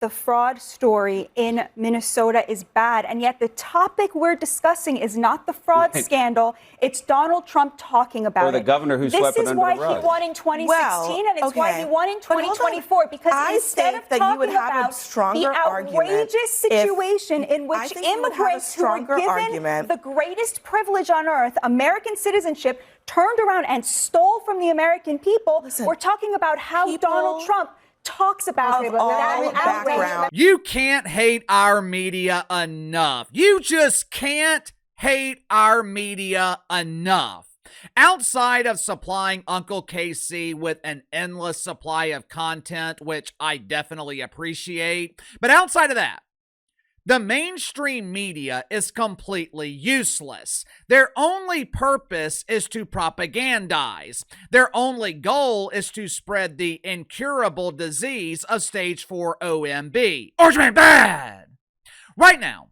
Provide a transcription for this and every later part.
the fraud story in Minnesota is bad, and yet the topic we're discussing is not the fraud scandal. It's Donald Trump talking about or the governor who swept it under the rug. This is why he won in 2016, and it's why he won in 2024, because instead of talking about the outrageous situation in which immigrants who are given the greatest privilege on earth, American citizenship, turned around and stole from the American people, we're talking about how Donald Trump talks about it. You can't hate our media enough. You just can't hate our media enough. Outside of supplying Uncle KC with an endless supply of content, which I definitely appreciate, but outside of that, the mainstream media is completely useless. Their only purpose is to propagandize. Their only goal is to spread the incurable disease of stage 4 OMB. Orange bad! Right now,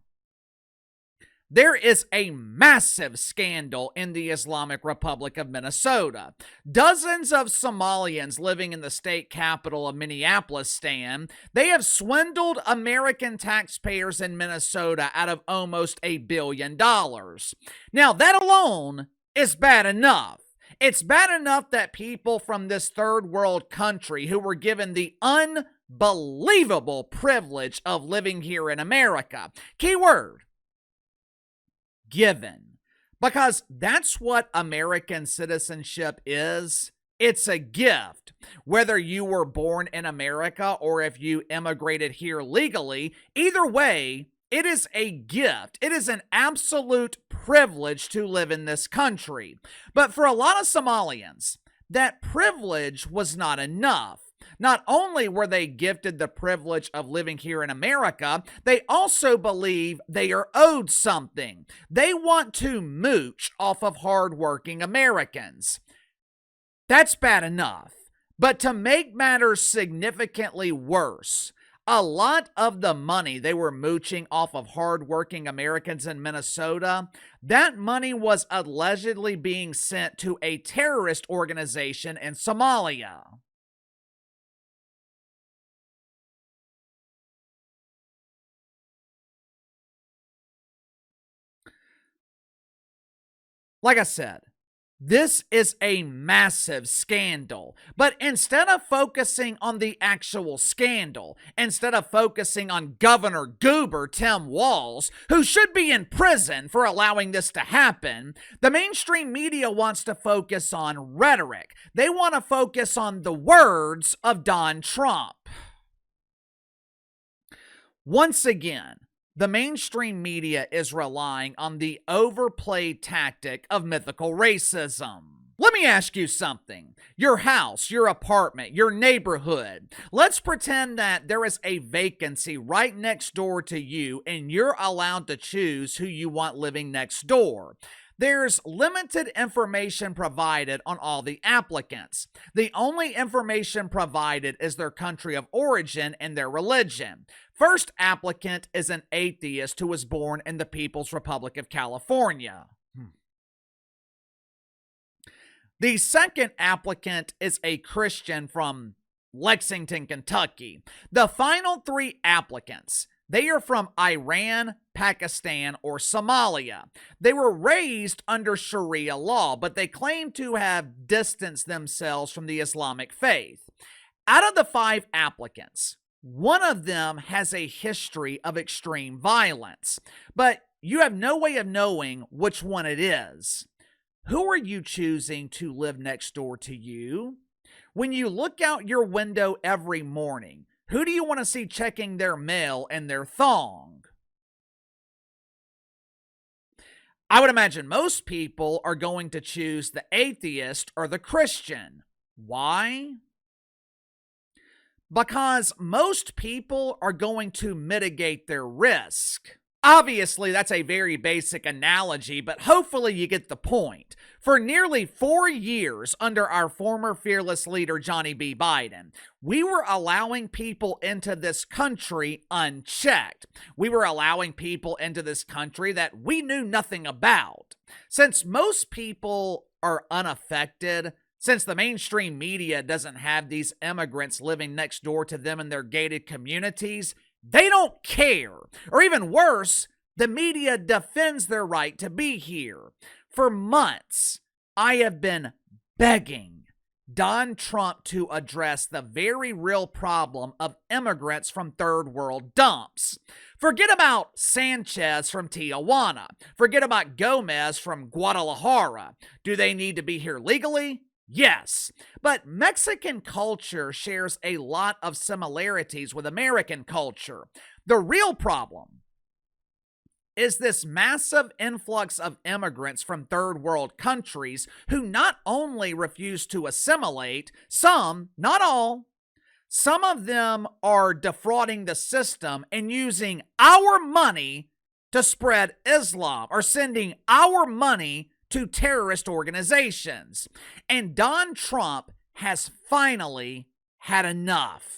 there is a massive scandal in the Islamic Republic of Minnesota. Dozens of Somalians living in the state capital of Minneapolis, Stan, they have swindled American taxpayers in Minnesota out of almost $1 billion. Now, that alone is bad enough. It's bad enough that people from this third world country who were given the unbelievable privilege of living here in America, keyword, given, because that's what American citizenship is. It's a gift. Whether you were born in America or if you immigrated here legally, either way, it is a gift. It is an absolute privilege to live in this country. But for a lot of Somalians, that privilege was not enough. Not only were they gifted the privilege of living here in America, they also believe they are owed something. They want to mooch off of hardworking Americans. That's bad enough. But to make matters significantly worse, a lot of the money they were mooching off of hardworking Americans in Minnesota, that money was allegedly being sent to a terrorist organization in Somalia. Like I said, this is a massive scandal, but instead of focusing on the actual scandal, instead of focusing on Governor Goober Tim Walz, who should be in prison for allowing this to happen, the mainstream media wants to focus on rhetoric. They want to focus on the words of Don Trump. Once again, the mainstream media is relying on the overplayed tactic of mythical racism. Let me ask you something. Your house, your apartment, your neighborhood. Let's pretend that there is a vacancy right next door to you and you're allowed to choose who you want living next door. There's limited information provided on all the applicants. The only information provided is their country of origin and their religion. First applicant is an atheist who was born in the People's Republic of California. The second applicant is a Christian from Lexington, Kentucky. The final three applicants, they are from Iran, Pakistan, or Somalia. They were raised under Sharia law, but they claim to have distanced themselves from the Islamic faith. Out of the 5 applicants, one of them has a history of extreme violence, but you have no way of knowing which one it is. Who are you choosing to live next door to you? When you look out your window every morning, who do you want to see checking their mail and their thong? I would imagine most people are going to choose the atheist or the Christian. Why? Because most people are going to mitigate their risk. Obviously, that's a very basic analogy, but hopefully you get the point. For nearly 4 years under our former fearless leader, Johnny B. Biden, we were allowing people into this country unchecked. We were allowing people into this country that we knew nothing about. Since most people are unaffected Since the mainstream media doesn't have these immigrants living next door to them in their gated communities, they don't care. Or even worse, the media defends their right to be here. For months, I have been begging Don Trump to address the very real problem of immigrants from third world dumps. Forget about Sanchez from Tijuana. Forget about Gomez from Guadalajara. Do they need to be here legally? Yes, but Mexican culture shares a lot of similarities with American culture. The real problem is this massive influx of immigrants from third world countries who not only refuse to assimilate, some, not all, some of them are defrauding the system and using our money to spread Islam or sending our money to terrorist organizations. And Don Trump has finally had enough.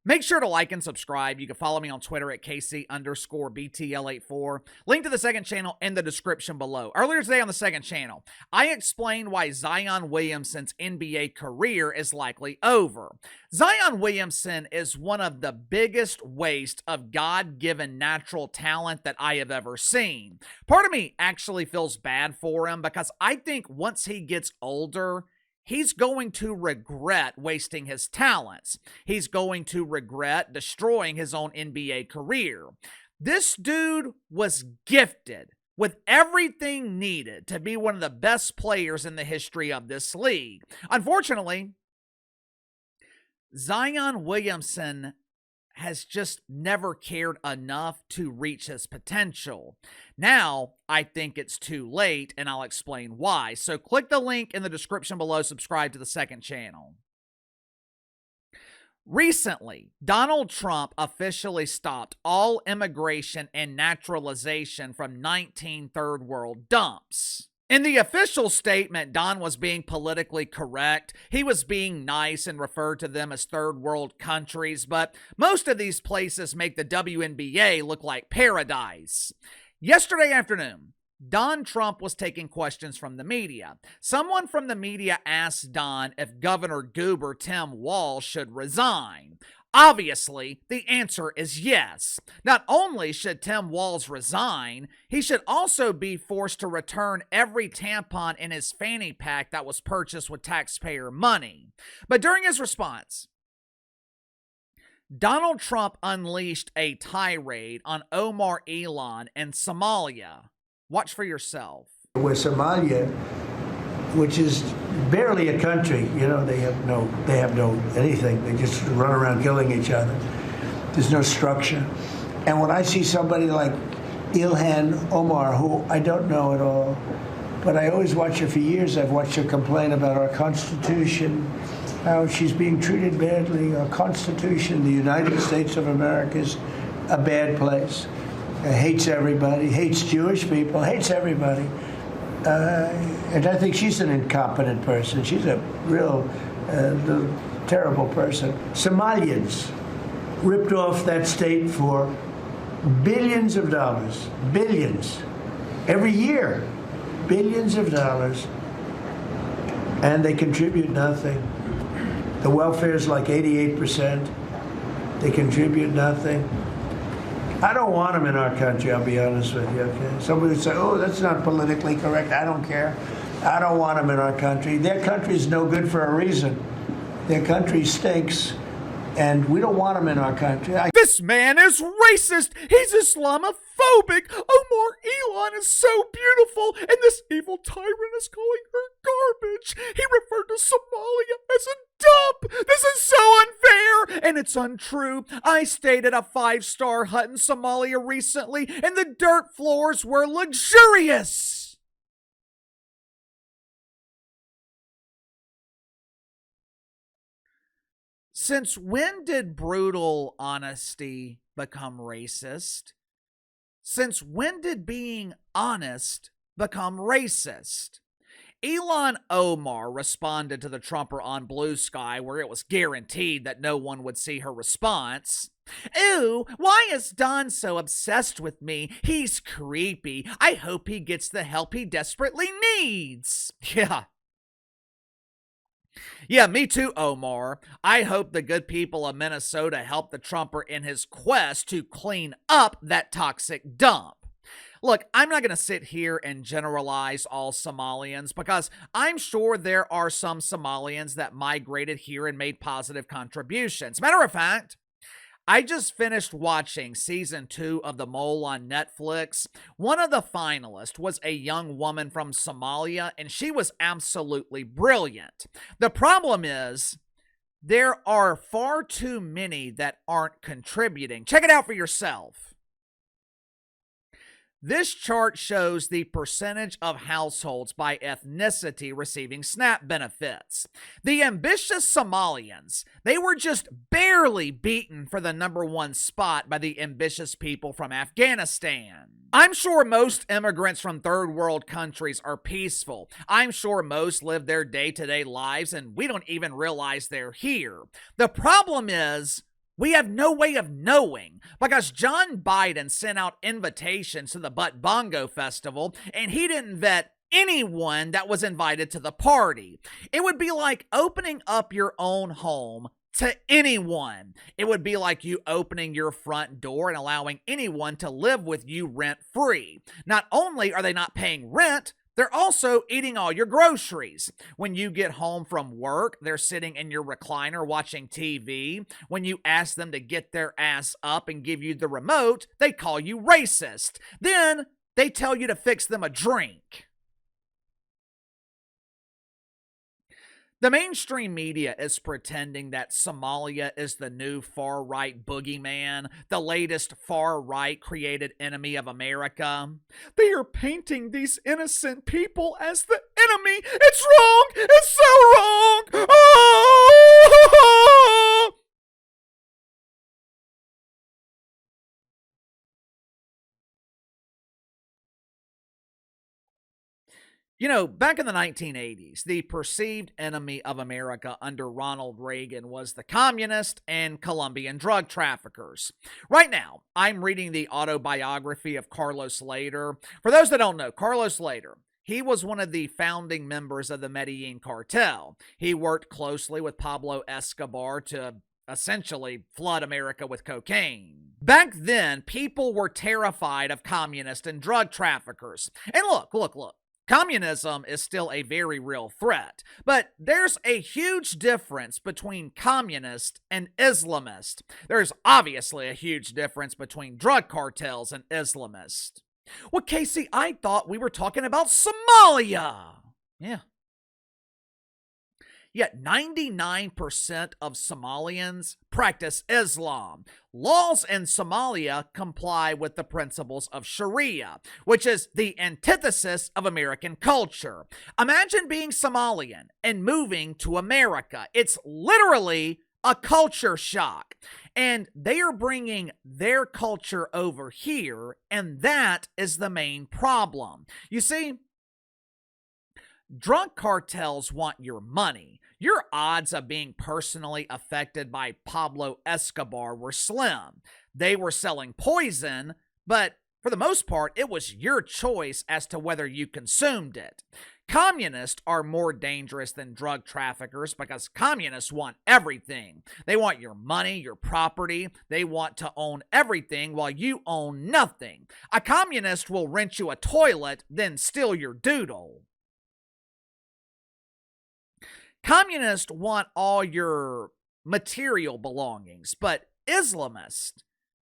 Make sure to like and subscribe. You can follow me on Twitter at KC_BTL84. Link to the second channel in the description below. Earlier today on the second channel, I explained why Zion Williamson's NBA career is likely over. Zion Williamson is one of the biggest waste of God-given natural talent that I have ever seen. Part of me actually feels bad for him because I think once he gets older, he's going to regret wasting his talents. He's going to regret destroying his own NBA career. This dude was gifted with everything needed to be one of the best players in the history of this league. Unfortunately, Zion Williamson has just never cared enough to reach his potential. Now, I think it's too late, and I'll explain why. So click the link in the description below, subscribe to the second channel. Recently, Donald Trump officially stopped all immigration and naturalization from 19 third world dumps. In the official statement, Don was being politically correct. He was being nice and referred to them as third world countries, but most of these places make the WNBA look like paradise. Yesterday afternoon, Don Trump was taking questions from the media. Someone from the media asked Don if Governor Goober Tim Walz should resign. Obviously, the answer is yes. Not only should Tim Walz resign, he should also be forced to return every tampon in his fanny pack that was purchased with taxpayer money. But during his response, Donald Trump unleashed a tirade on Omar, Ilhan, and Somalia. Watch for yourself. With Somalia, which is barely a country, you know, they have no anything. They just run around killing each other. There's no structure. And when I see somebody like Ilhan Omar, who I don't know at all, but I always watch her for years. I've watched her complain about our Constitution, how she's being treated badly. Our Constitution, the United States of America, is a bad place. Hates everybody, hates Jewish people, hates everybody. And I think she's an incompetent person. She's a real terrible person. Somalians ripped off that state for billions of dollars, billions, every year, billions of dollars, and they contribute nothing. The welfare is like 88%. They contribute nothing. I don't want them in our country, I'll be honest with you, okay? Somebody would say, oh, that's not politically correct. I don't care. I don't want them in our country. Their country is no good for a reason. Their country stinks, and we don't want them in our country. This man is racist. He's Islamophobic. Omar Ilhan is so beautiful, and this evil tyrant is calling her garbage. He referred to Somalia as a dump. This is so unfair, and it's untrue. I stayed at a 5-star hut in Somalia recently, and the dirt floors were luxurious. Since when did brutal honesty become racist? Since when did being honest become racist? Ilhan Omar responded to the Trumper on Blue Sky, where it was guaranteed that no one would see her response. "Ooh, why is Don so obsessed with me? He's creepy. I hope he gets the help he desperately needs." Yeah, me too, Omar. I hope the good people of Minnesota help the Trumper in his quest to clean up that toxic dump. Look, I'm not going to sit here and generalize all Somalians because I'm sure there are some Somalians that migrated here and made positive contributions. Matter of fact, I just finished watching season 2 of The Mole on Netflix. One of the finalists was a young woman from Somalia, and she was absolutely brilliant. The problem is, there are far too many that aren't contributing. Check it out for yourself. This chart shows the percentage of households by ethnicity receiving SNAP benefits. The ambitious Somalians, they were just barely beaten for the #1 spot by the ambitious people from Afghanistan. I'm sure most immigrants from third world countries are peaceful. I'm sure most live their day-to-day lives and we don't even realize they're here. The problem is, we have no way of knowing because John Biden sent out invitations to the Butt Bongo Festival and he didn't vet anyone that was invited to the party. It would be like opening up your own home to anyone. It would be like you opening your front door and allowing anyone to live with you rent-free. Not only are they not paying rent, they're also eating all your groceries. When you get home from work, they're sitting in your recliner watching TV. When you ask them to get their ass up and give you the remote, they call you racist. Then they tell you to fix them a drink. The mainstream media is pretending that Somalia is the new far-right boogeyman, the latest far-right created enemy of America. They are painting these innocent people as the enemy. It's wrong! It's so wrong! Oh! You know, back in the 1980s, the perceived enemy of America under Ronald Reagan was the communist and Colombian drug traffickers. Right now, I'm reading the autobiography of Carlos Later. For those that don't know, Carlos Later, he was one of the founding members of the Medellin cartel. He worked closely with Pablo Escobar to essentially flood America with cocaine. Back then, people were terrified of communists and drug traffickers. And look. Communism is still a very real threat, but there's a huge difference between communist and Islamist. There's obviously a huge difference between drug cartels and Islamist. Well, Casey, I thought we were talking about Somalia. Yeah. Yet 99% of Somalians practice Islam. Laws in Somalia comply with the principles of Sharia, which is the antithesis of American culture. Imagine being Somalian and moving to America. It's literally a culture shock. And they are bringing their culture over here, and that is the main problem. You see, drug cartels want your money. Your odds of being personally affected by Pablo Escobar were slim. They were selling poison, but for the most part, it was your choice as to whether you consumed it. Communists are more dangerous than drug traffickers because communists want everything. They want your money, your property. They want to own everything while you own nothing. A communist will rent you a toilet, then steal your doodle. Communists want all your material belongings, but Islamists,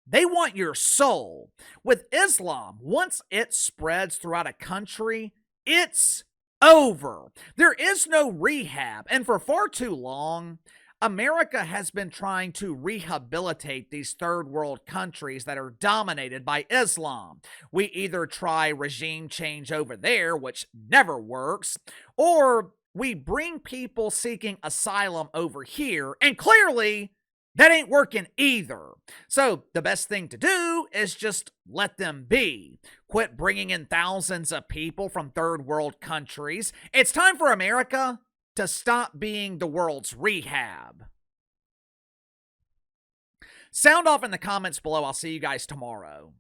they want your soul. With Islam, once it spreads throughout a country, it's over. There is no rehab, and for far too long, America has been trying to rehabilitate these third world countries that are dominated by Islam. We either try regime change over there, which never works, or we bring people seeking asylum over here, and clearly, That ain't working either. So the best thing to do is just let them be. Quit bringing in thousands of people from third world countries. It's time for America to stop being the world's rehab. Sound off in the comments below. I'll see you guys tomorrow.